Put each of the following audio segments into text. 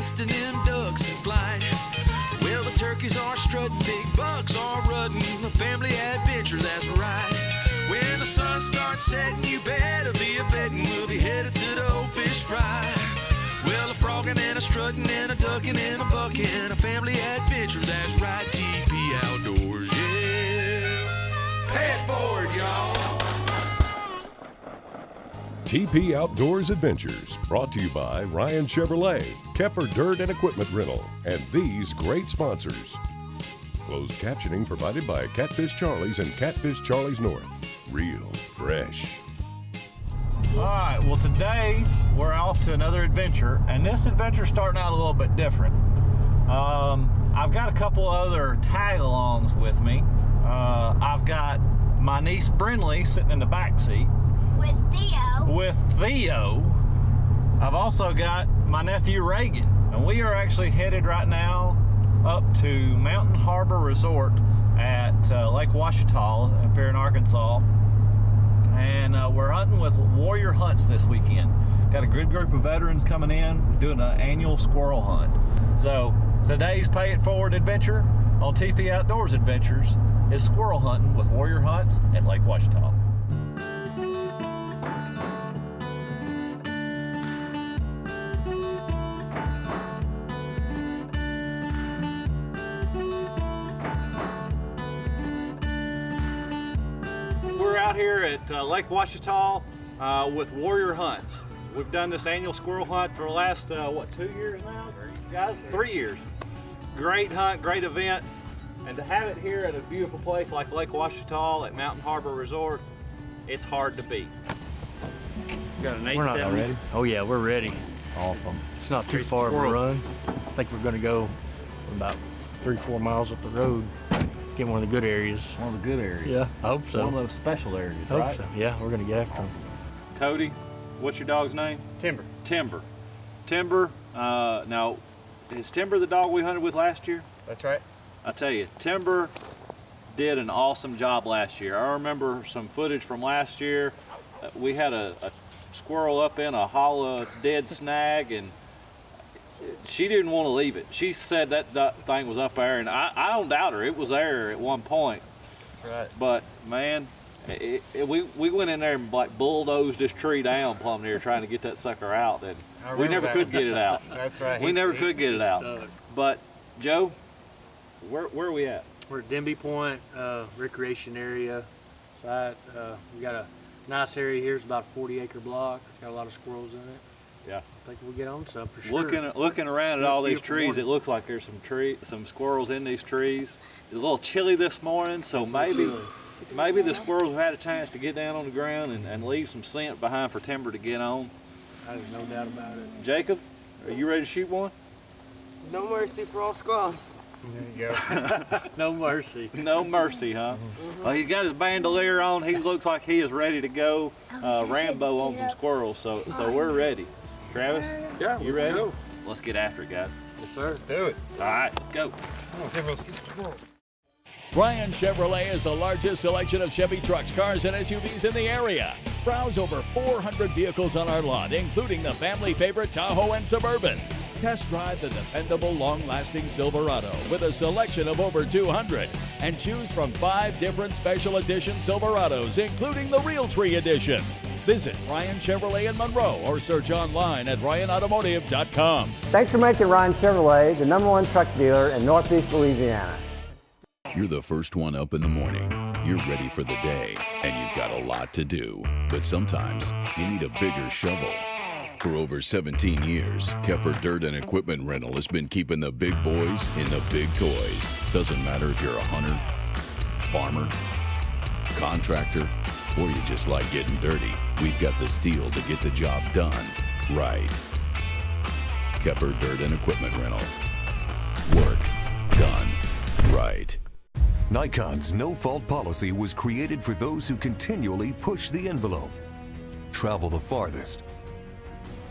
nesting in ducks in flight. Well, the turkeys are strutting, big bucks are rutting. A family adventure, that's right. When the sun starts setting, you better be a betting we'll be headed to the old fish fry. Well, a frogging and a strutting and a ducking and a bucking. A family adventure, that's right. TP Outdoors, yeah. Pay it forward, y'all. TP Outdoors Adventures, brought to you by Ryan Chevrolet, Kepper Dirt and Equipment Rental, and these great sponsors. Closed captioning provided by Catfish Charlie's and Catfish Charlie's North. Real fresh. All right, well today we're off to another adventure, and this adventure's starting out a little bit different. I've got a couple other tag-alongs with me. I've got my niece Brinley sitting in the back seat. With Theo. I've also got my nephew Reagan, and we are actually headed right now up to Mountain Harbor Resort at Lake Ouachita up here in Arkansas, and we're hunting with Warrior Hunts this weekend. Got a good group of veterans coming in doing an annual squirrel hunt. So today's Pay It Forward adventure on TP Outdoors Adventures is squirrel hunting with Warrior Hunts at Lake Ouachita. Here at Lake Ouachita with Warrior Hunts. We've done this annual squirrel hunt for the last, what, 2 years now? Guys, 3 years. Great hunt, great event, and to have it here at a beautiful place like Lake Ouachita at Mountain Harbor Resort, it's hard to beat. Got an 870. We're not ready. Oh yeah, we're ready. Awesome. It's not too far of a run. I think we're gonna go about 3-4 miles up the road. Get one of the good areas. One of the good areas. Yeah, I hope so. One of those special areas, Hope right? so. Yeah, we're gonna get after them. Cody, what's your dog's name? Timber. Timber. Timber, now, is Timber the dog we hunted with last year? That's right. I tell you, Timber did an awesome job last year. I remember some footage from last year. We had a squirrel up in a hollow dead snag, and she didn't want to leave it. She said that thing was up there, and I don't doubt her. It was there at one point. That's right. But man, we went in there and like bulldozed this tree down plumb near trying to get that sucker out, and we never could get it out. That's right. We never could get it out. Stuck. But Joe, where are we at? We're at Denby Point recreation area site. We got a nice area here. It's about a 40-acre block. It's got a lot of squirrels in it. Yeah. I think we'll get on some for sure. Looking around at all these trees, it looks like there's some squirrels in these trees. It's a little chilly this morning, so maybe the squirrels have had a chance to get down on the ground and leave some scent behind for Timber to get on. There's no doubt about it. Jacob, are you ready to shoot one? No mercy for all squirrels. There you go. No mercy. No mercy, huh? Well, he's got his bandolier on. He looks like he is ready to go Rambo on some squirrels, so we're ready. Travis? Yeah, you ready? Go. Let's get after it, guys. Yes, sir. Let's do it. All right, let's go. Ryan Chevrolet is the largest selection of Chevy trucks, cars, and SUVs in the area. Browse over 400 vehicles on our lot, including the family favorite Tahoe and Suburban. Test drive the dependable, long-lasting Silverado with a selection of over 200, and choose from 5 different special edition Silverados, including the Realtree Edition. Visit Ryan Chevrolet in Monroe or search online at ryanautomotive.com. Thanks for making Ryan Chevrolet the #1 truck dealer in Northeast Louisiana. You're the first one up in the morning. You're ready for the day, and you've got a lot to do. But sometimes you need a bigger shovel. For over 17 years, Kepper Dirt and Equipment Rental has been keeping the big boys in the big toys. Doesn't matter if you're a hunter, farmer, contractor, or you just like getting dirty. We've got the steel to get the job done right. Kepper Dirt and Equipment Rental. Work done right. Nikon's no-fault policy was created for those who continually push the envelope, travel the farthest,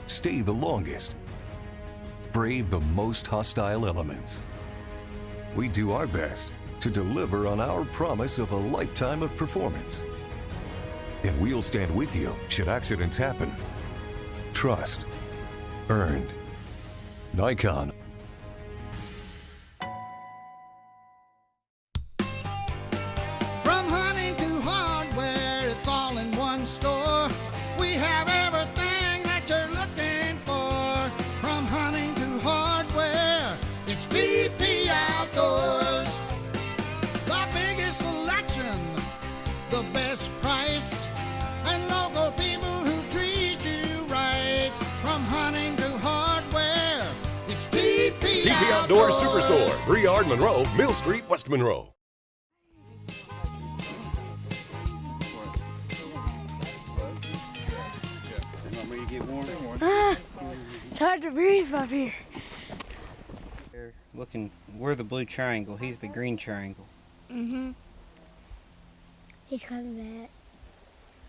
stay the longest, brave the most hostile elements. We do our best to deliver on our promise of a lifetime of performance. And we'll stand with you should accidents happen. Trust. Earned. Nikon. From hunting to hardware, it's all in one store. We have everything that you're looking for. From hunting to hardware, it's TP Outdoors. The biggest selection, the best price, and local people who treat you right. From hunting to hardware, it's TP Outdoors Superstore, Breard Monroe, Mill Street, West Monroe. It's hard to breathe up here. Looking, we're the blue triangle. He's the green triangle. Mm-hmm. He's coming back.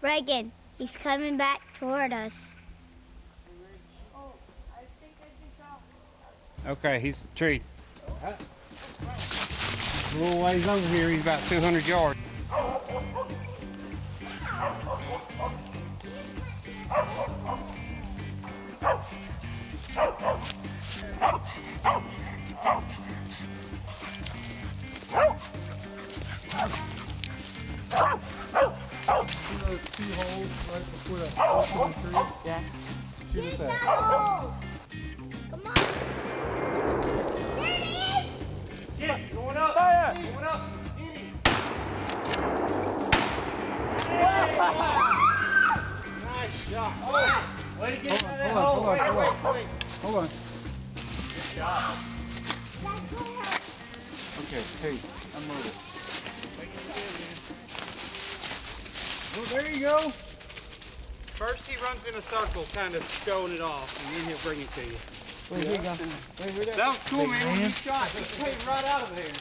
Reagan, he's coming back toward us. Okay, he's a tree. A little ways over here, he's about 200 yards. Those 2 holes right before that open tree? Yeah. Shoot at that. Come on. There it is! Yeah, going up. Fire! Going up. Nice shot. Way to get out of that hole. Hold on. Good job. Okay, hey, unload it. Well, there you go. First he runs in a circle, kind of showing it off, and then he'll bring it to you. Where you go? That was cool, man. When you shot, you came right out of there.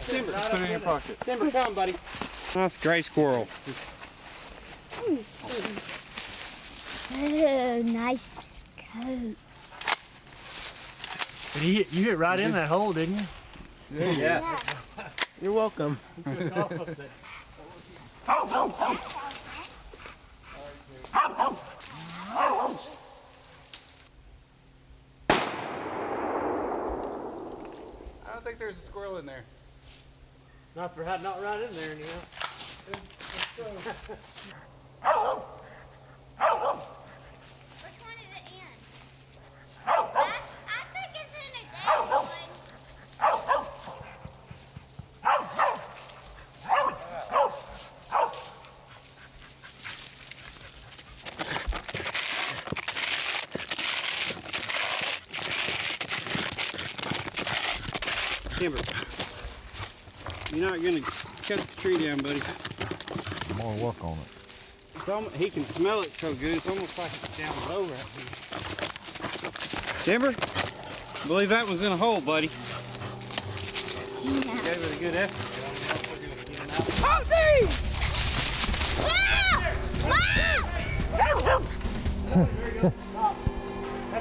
Timber, Put it in your pocket. Timber, come, buddy. Nice gray squirrel. Oh, nice coats. You hit right in that hole, didn't you? Yeah. You're welcome. I don't think there's a squirrel in there. Not right in there, Neil. Which one is it in? I think it's in a dead one. Timber, you're not gonna cut the tree down, buddy. I'm gonna work on it. It's almost, he can smell it so good, it's almost like it's down low right here. Timber, I believe that was in a hole, buddy. Yeah. Gave it a good effort. Oh, there he is!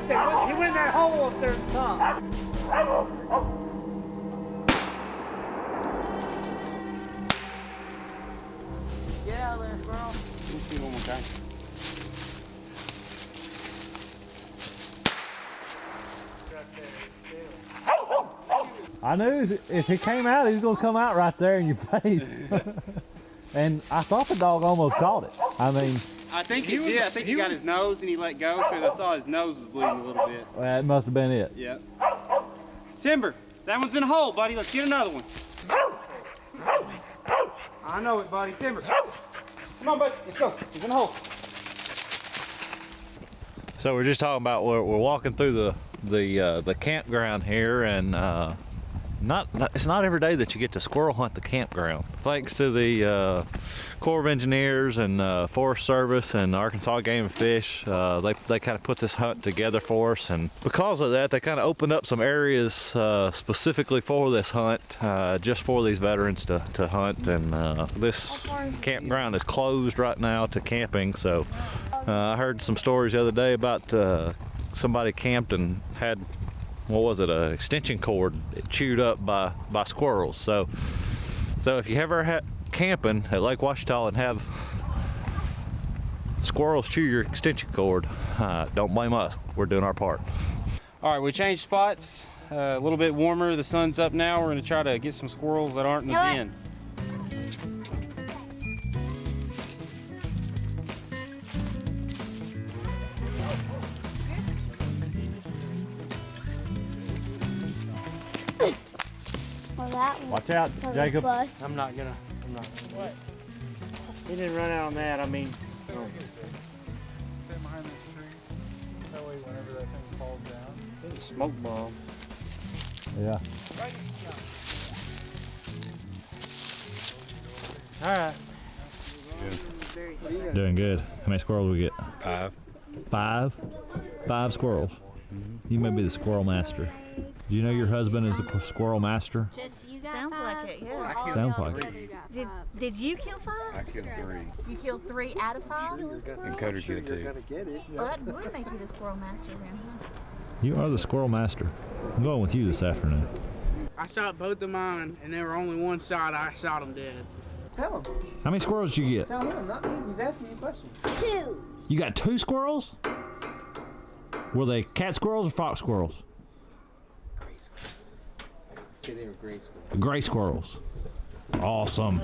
Yeah! He went in that hole up there at the top. Get out of there, squirrel. Let me see one more time. I knew if he came out, he was gonna come out right there in your face. And I thought the dog almost caught it. I mean, I think he did. I think he got his nose and he let go because I saw his nose was bleeding a little bit. that must have been it. Yeah. Timber, that one's in a hole, buddy. Let's get another one. I know it, buddy. Timber. Come on, buddy. Let's go. He's in a hole. So we're just talking about we're walking through the campground here, and it's not every day that you get to squirrel hunt the campground. Thanks to the Corps of Engineers and Forest Service and Arkansas Game and Fish, they kind of put this hunt together for us, and because of that, they kind of opened up some areas specifically for this hunt, just for these veterans to hunt. And this campground is closed right now to camping. So I heard some stories the other day about somebody camped and had, what was it, an extension cord chewed up by squirrels. So if you ever had camping at Lake Ouachita and have squirrels chew your extension cord. Don't blame us. We're doing our part. All right, we changed spots. A little bit warmer. The sun's up now. We're gonna try to get some squirrels that aren't in the den. Watch out, Jacob. I'm not gonna. What? He didn't run out on that. I mean. Stay behind this tree. That way, whenever that thing falls down. It's a smoke bomb. Yeah. All right. Doing good. How many squirrels we get? 5. 5? 5 squirrels. You may be the squirrel master. Do you know your husband is the squirrel master? Just you got Sounds like it, yeah. Sounds like it. Did you kill 5? I killed 3. You killed 3 out of 5? And Coder killed 2. Well, that would make you the squirrel master then, huh? You are the squirrel master. I'm going with you this afternoon. I shot both of mine, and there were only one shot. I shot them dead. Tell him. How many squirrels did you get? Tell him, not me. He's asking you a question. 2. You got 2 squirrels? Were they cat squirrels or fox squirrels? Gray squirrels. Say they were gray squirrels. Gray squirrels. Awesome.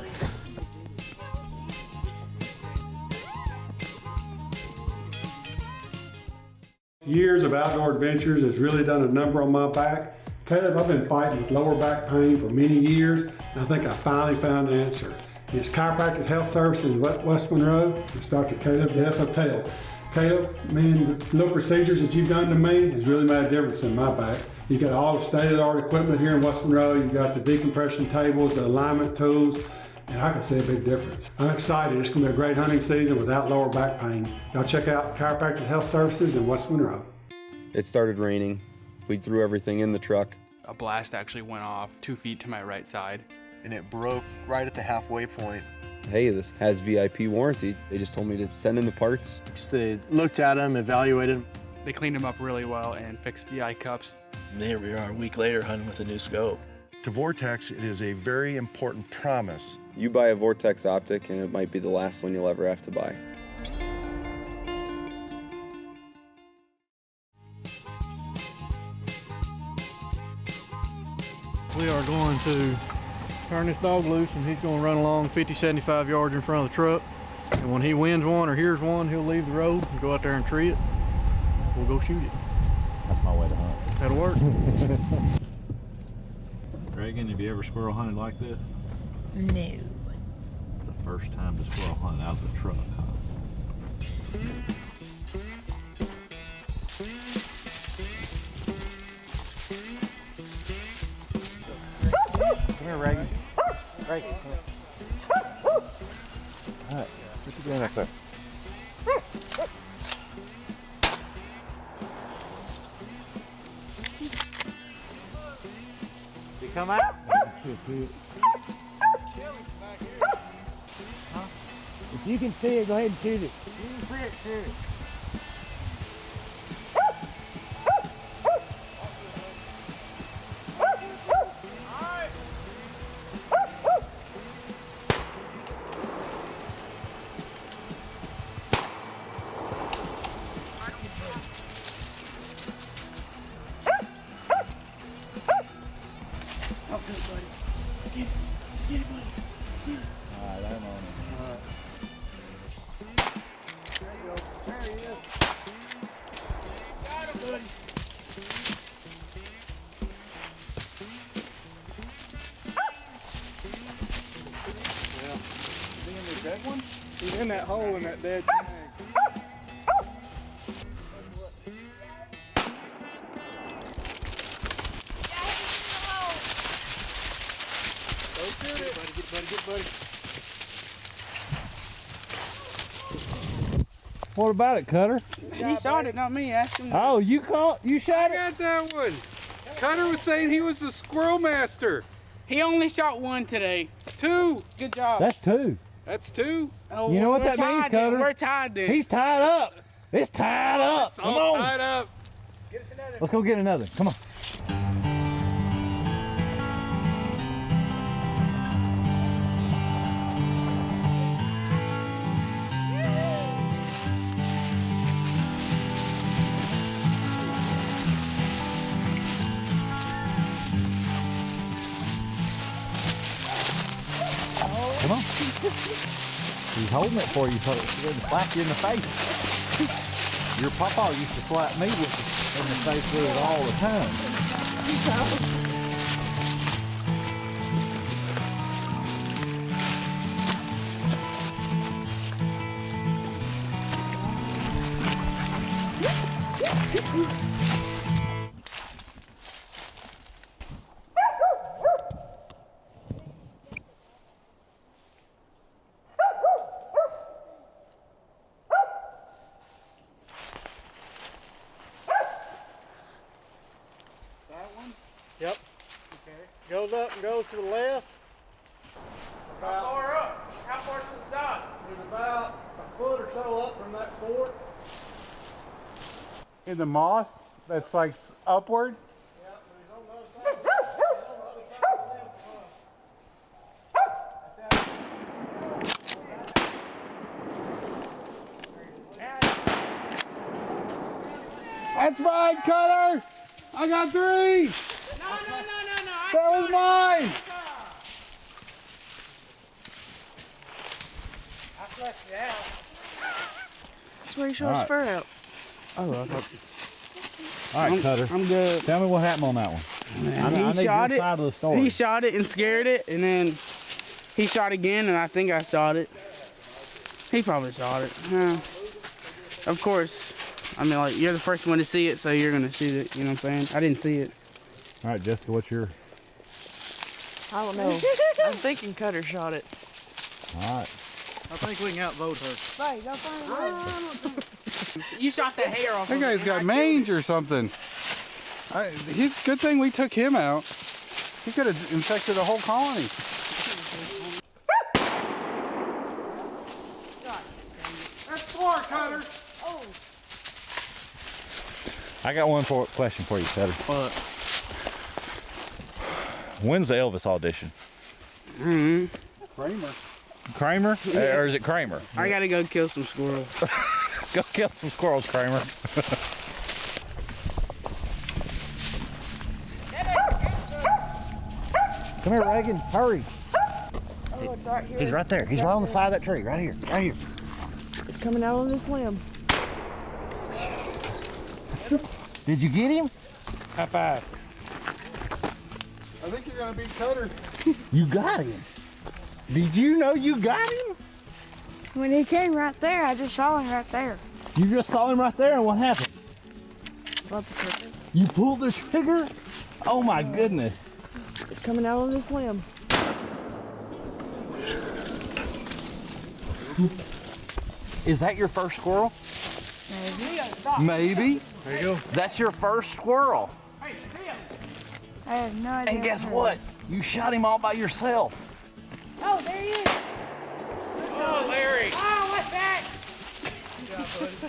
Years of outdoor adventures has really done a number on my back. Caleb, I've been fighting with lower back pain for many years, and I think I finally found an answer. It's Chiropractor Health Services in West Monroe. It's Dr. Caleb Hotel. Caleb, man, the little procedures that you've done to me has really made a difference in my back. You got all the state-of-the-art equipment here in West Monroe. You got the decompression tables, the alignment tools, and I can see a big difference. I'm excited. It's going to be a great hunting season without lower back pain. Y'all check out Chiropractor Health Services in West Monroe. It started raining. We threw everything in the truck. A blast actually went off 2 feet to my right side. And it broke right at the halfway point. Hey, this has VIP warranty. They just told me to send in the parts. Just they looked at them, evaluated them. They cleaned them up really well and fixed the eye cups. And here we are a week later hunting with a new scope. To Vortex, it is a very important promise. You buy a Vortex optic and it might be the last one you'll ever have to buy. We are going to turn this dog loose and he's going to run along 50, 75 yards in front of the truck. And when he wins one or hears one, he'll leave the road and go out there and tree it. We'll go shoot it. That's my way to hunt. That'll work. Reagan, have you ever squirrel hunted like this? No. It's the first time to squirrel hunt out of the truck, huh? Come here, Reagan. Reagan, come here. All right, what you doing back there? You come out? If you can see it, go ahead and shoot it. You can see it, shoot it. He's in that hole in that dead tag. What about it, Cutter? He shot it, not me. Ask him. Oh, you shot it? I got that one. Cutter was saying he was the squirrel master. He only shot one today. 2. Good job. That's 2. That's 2. Oh, you know what that means, Cutter? We're tied then. He's tied up. It's tied up. It's Come all on. tied up. Get us another. Let's go get another. Come on. Come on. He's holding it for you so he doesn't slap you in the face. Your papa used to slap me with it in the face with it all the time. Yep. Okay. Goes up and goes to the left. How far up? How far to the side? It's about a foot or so up from that fort. In the moss that's like upward? That's mine, Cutter! I got 3! No. That was mine! I flexed it out. That's where you shot his fur out. Oh, all right, Cutter. I'm good. Tell me what happened on that one. I need your side of the story. He shot it and scared it, and then he shot again, and I think I shot it. He probably shot it. Of course. I mean, like, you're the first one to see it, so you're going to see it. You know what I'm saying? I didn't see it. All right, Jessica, what's your... I don't know. I'm thinking Cutter shot it. All right. I think we can outvote her. Right, go find it. You shot the hair off. That guy's got mange or something. Good thing we took him out. He could have infected a whole colony. That's 4, Cutter. Oh. I got one question for you, Cutter. What? When's the Elvis audition? Kramer? Or is it Kramer? I gotta go kill some squirrels. Go kill some squirrels, Kramer. Come here, Reagan. Hurry. Oh, it's right here. He's right there. He's right on the side of that tree. Right here. Right here. It's coming out on this limb. Did you get him? High five. I think you're gonna beat Cutter. You got him. Did you know you got him? When he came right there, I just saw him right there. You just saw him right there, and what happened? Pulled the trigger. You pulled the trigger? Oh my goodness. It's coming out on this limb. Is that your first squirrel? Maybe. There you go. That's your first squirrel. I have no idea. And guess what? You shot him all by yourself. Oh, there he is. Oh, Larry. Oh, what's that?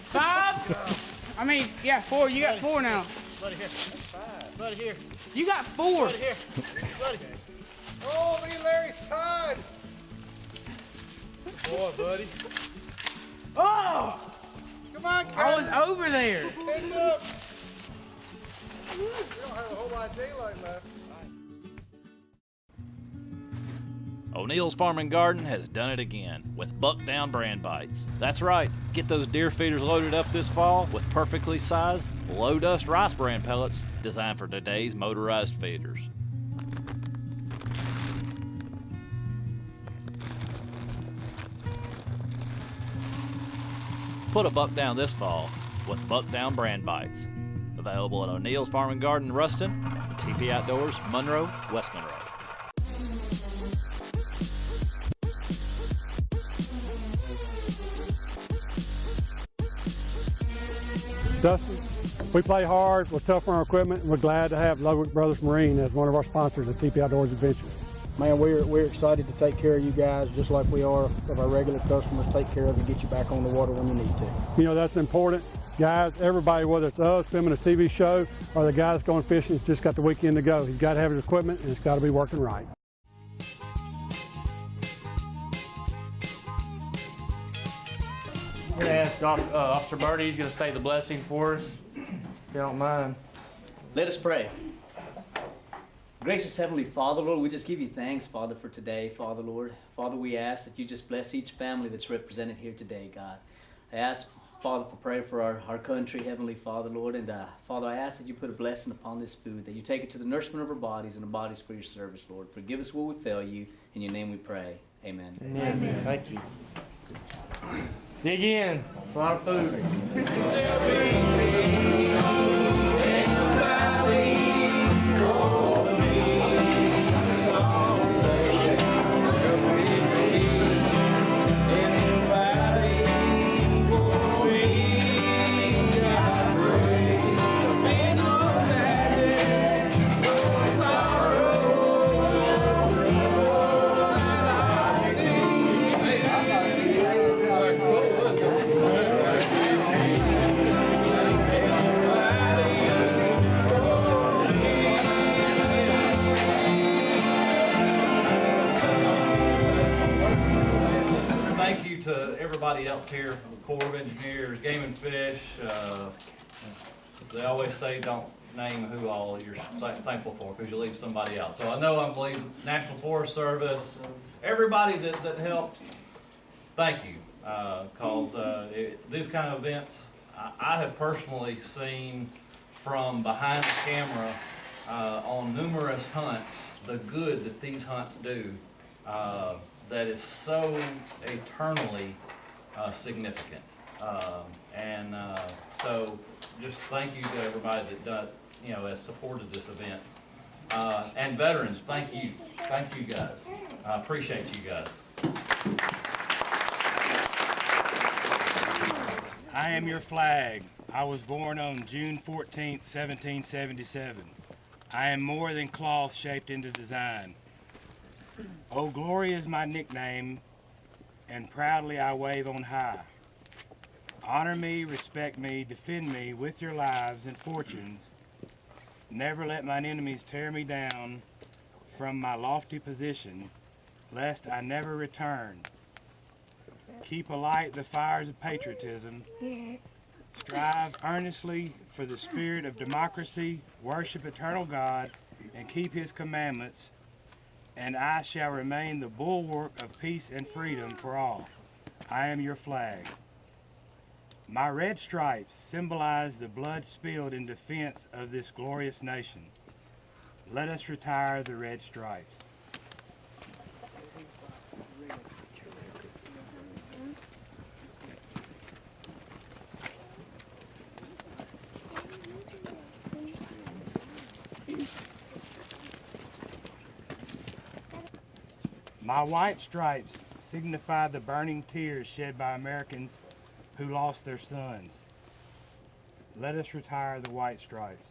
5? I mean, yeah, 4. You got 4 now. Buddy here. 5. Buddy here. You got 4. Buddy here. Buddy. Oh, me and Larry's tied. Boy, buddy. Oh! Come on, Cutter. I was over there. Stand up. We don't have a whole lot of daylight left. O'Neill's Farm and Garden has done it again with Buck Down brand bites. That's right, get those deer feeders loaded up this fall with perfectly sized, low-dust rice bran pellets designed for today's motorized feeders. Put a buck down this fall with Buck Down brand bites. Available at O'Neill's Farm and Garden, Ruston, TP Outdoors, Monroe, West Monroe. Dustin, we play hard, we're tough on our equipment, and we're glad to have Ludwig Brothers Marine as one of our sponsors at TP Outdoors Adventures. Man, we're excited to take care of you guys just like we are of our regular customers. Take care of you, get you back on the water when you need to. You know, that's important. Guys, everybody, whether it's us filming a TV show or the guy that's going fishing, has just got the weekend to go. He's got to have his equipment and it's got to be working right. I'm going to ask Officer Birdie, he's going to say the blessing for us, if you don't mind. Let us pray. Gracious Heavenly Father, Lord, we just give you thanks, Father, for today, Father, Lord. Father, we ask that you just bless each family that's represented here today, God. I ask, Father, for prayer for our country, Heavenly Father, Lord. And Father, I ask that you put a blessing upon this food, that you take it to the nourishment of our bodies and the bodies for your service, Lord. Forgive us where we fail you. In your name we pray. Amen. Amen. Thank you. Dig in. It's a lot of food. Thank you to everybody else here, from the Corps of Engineers, Game and Fish. They always say don't name who all you're thankful for because you leave somebody out. So I know I'm leaving National Forest Service, everybody that helped, thank you. Because these kind of events, I have personally seen from behind the camera on numerous hunts, the good that these hunts do. That is so eternally significant. So just thank you to everybody that has supported this event. And veterans, thank you. Thank you guys. I appreciate you guys. I am your flag. I was born on June 14th, 1777. I am more than cloth shaped into design. Oh, glory is my nickname, and proudly I wave on high. Honor me, respect me, defend me with your lives and fortunes. Never let mine enemies tear me down from my lofty position, lest I never return. Keep alight the fires of patriotism. Strive earnestly for the spirit of democracy, worship eternal God, and keep his commandments, and I shall remain the bulwark of peace and freedom for all. I am your flag. My red stripes symbolize the blood spilled in defense of this glorious nation. Let us retire the red stripes. My white stripes signify the burning tears shed by Americans who lost their sons. Let us retire the white stripes.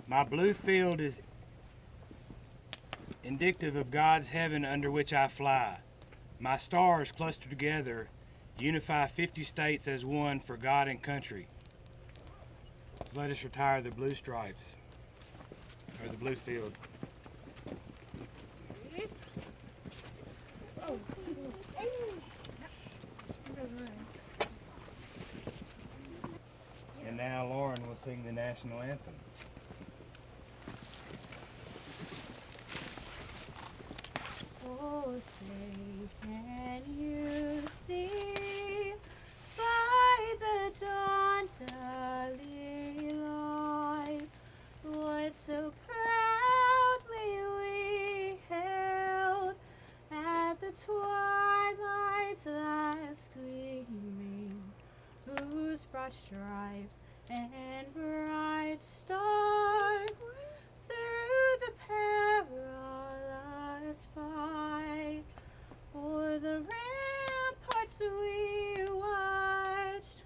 My blue field is indicative of God's heaven under which I fly. My stars cluster together, unify 50 states as one for God and country. Let us retire the blue stripes, or the blue field. And now Lauren will sing the national anthem. Oh, say, can you see by the dawn's early light what so proudly we hailed at the twilight's last gleaming, whose broad stripes and bright stars through the perilous fight o'er the ramparts we watched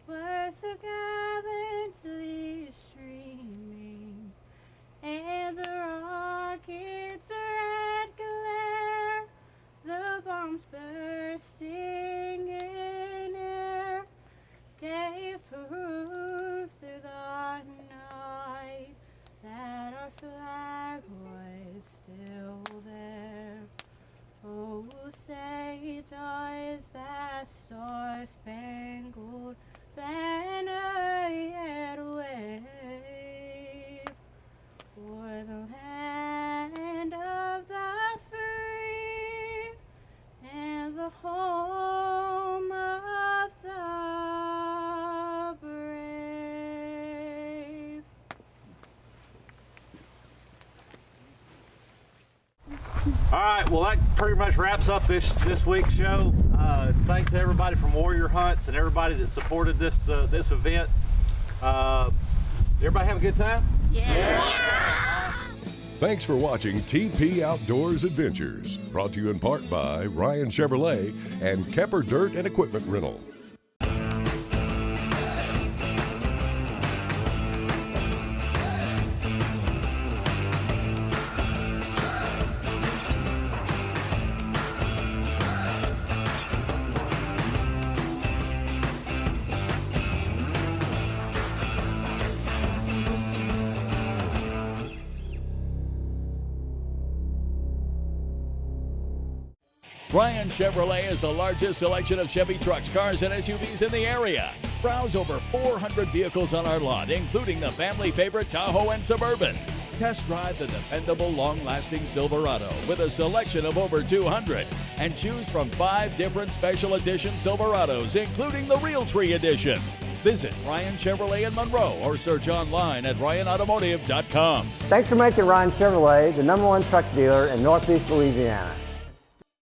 were so gallantly streaming, and the rockets' red glare, the bombs bursting in air, gave proof through the night that our flag was still there. star-spangled banner yet wave, for the land of the free and the home of the brave. All right, well, that pretty much wraps up this week's show. Thanks to everybody from Warrior Hunts and everybody that supported this this event. Everybody have a good time? Yeah. Thanks for watching TP Outdoors Adventures, brought to you in part by Ryan Chevrolet and Kepper Dirt and Equipment Rental. Ryan Chevrolet is the largest selection of Chevy trucks, cars, and SUVs in the area. Browse over 400 vehicles on our lot, including the family favorite Tahoe and Suburban. Test drive the dependable, long-lasting Silverado with a selection of over 200. And choose from 5 different special edition Silverados, including the Realtree Edition. Visit Ryan Chevrolet in Monroe or search online at ryanautomotive.com. Thanks for making Ryan Chevrolet the #1 truck dealer in Northeast Louisiana.